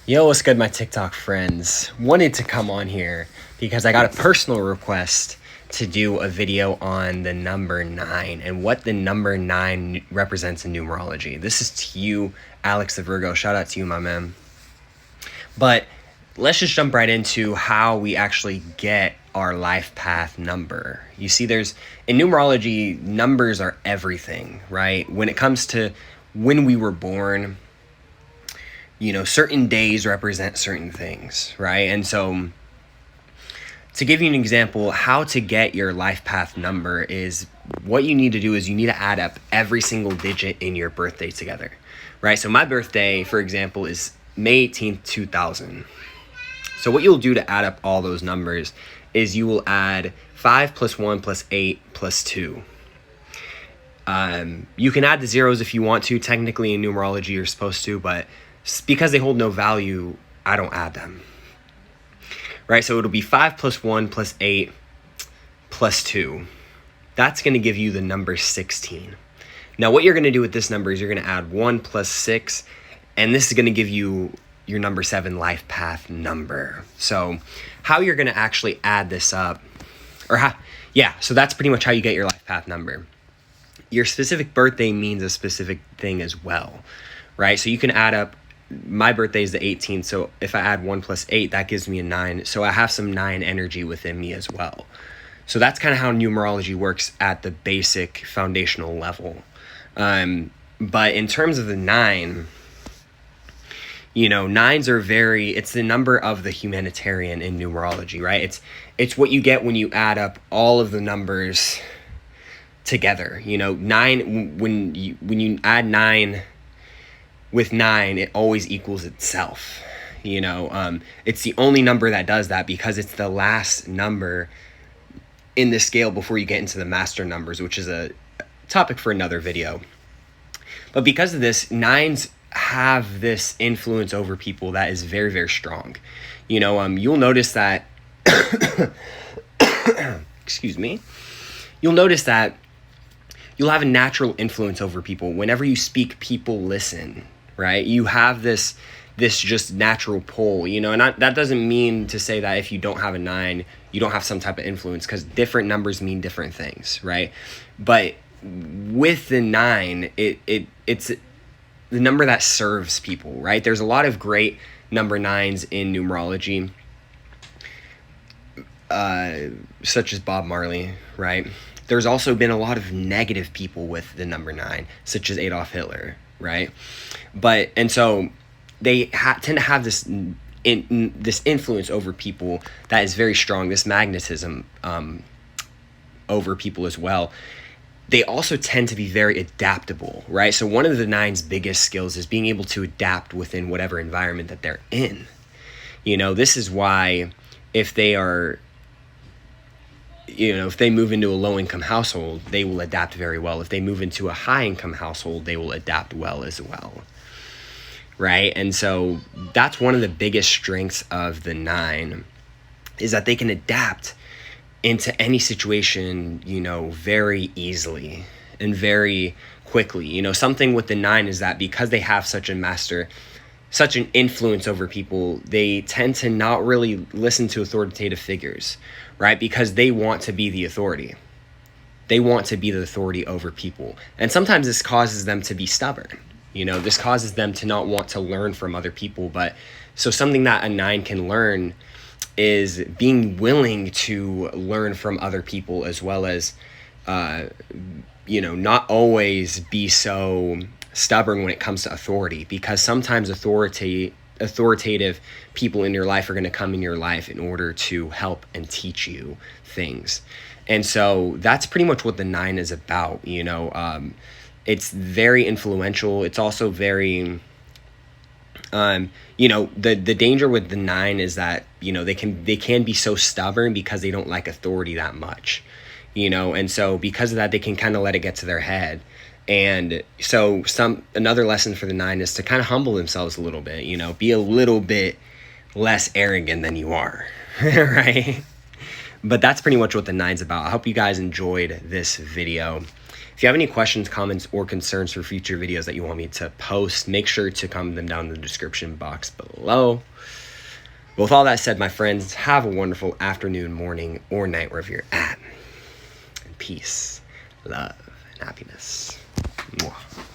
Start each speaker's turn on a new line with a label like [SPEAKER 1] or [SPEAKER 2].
[SPEAKER 1] Yo, what's good, my TikTok friends? Wanted to come on here because I got a personal request to do a video on the number 9 and what the number 9 represents in numerology. This is to you, Alex the Virgo. Shout out to you, my man. But let's just jump right into how we actually get our life path number. You see, in numerology, numbers are everything, right? When it comes to when we were born, certain days represent certain things, right? And so to give you an example, how to get your life path number is what you need to do is you need to add up every single digit in your birthday together, right? So my birthday, for example, is May 18th, 2000. So what you'll do to add up all those numbers is you will add 5 plus 1 plus 8 plus 2. You can add the zeros if you want to. Technically in numerology you're supposed to, but because they hold no value, I don't add them. Right, so it'll be 5 plus 1 plus 8 plus 2. That's going to give you the number 16. Now what you're going to do with this number is you're going to add 1 plus 6, and this is going to give you your number 7 life path number. So how you're going to actually add this up, so that's pretty much how you get your life path number. Your specific birthday means a specific thing as well, right? So you can add up, my birthday is the 18th, so if I add 1 plus 8, that gives me a 9. So I have some 9 energy within me as well. So that's kind of how numerology works at the basic foundational level. But in terms of the 9, nines are it's the number of the humanitarian in numerology, right? It's what you get when you add up all of the numbers together. 9, when you add 9 with 9, it always equals itself. It's the only number that does that because it's the last number in the scale before you get into the master numbers, which is a topic for another video. But because of this, 9s have this influence over people that is very, very strong. You'll notice that excuse me. You'll notice that you'll have a natural influence over people. Whenever you speak, people listen, right? You have this just natural pull, and that doesn't mean to say that if you don't have a 9, you don't have some type of influence, because different numbers mean different things, right? But with the 9, it's the number that serves people, right? There's a lot of great number 9s in numerology, such as Bob Marley, right? There's also been a lot of negative people with the number 9, such as Adolf Hitler, right? And so they tend to have this influence over people that is very strong, this magnetism over people as well. They also tend to be very adaptable, right? So one of the 9's biggest skills is being able to adapt within whatever environment that they're in. This is why if they are, if they move into a low-income household, they will adapt very well. If they move into a high-income household, they will adapt well as well, right? And so that's one of the biggest strengths of the 9, is that they can adapt into any situation, very easily and very quickly. Something with the 9 is that because they have such an influence over people, they tend to not really listen to authoritative figures, right? Because they want to be the authority. They want to be the authority over people. And sometimes this causes them to be stubborn. This causes them to not want to learn from other people. So something that a 9 can learn is being willing to learn from other people, as well as, not always be so stubborn when it comes to authority, because sometimes authoritative people in your life are going to come in your life in order to help and teach you things. And so that's pretty much what the 9 is about. It's very influential. It's also very, the danger with the 9 is that, they can be so stubborn because they don't like authority that much, and so because of that, they can kind of let it get to their head. And so another lesson for the 9 is to kind of humble themselves a little bit, be a little bit less arrogant than you are, right? But that's pretty much what the 9's about. I hope you guys enjoyed this video. If you have any questions, comments, or concerns for future videos that you want me to post, make sure to comment them down in the description box below. With all that said, my friends, have a wonderful afternoon, morning, or night wherever you're at. And peace, love, and happiness. Mwah.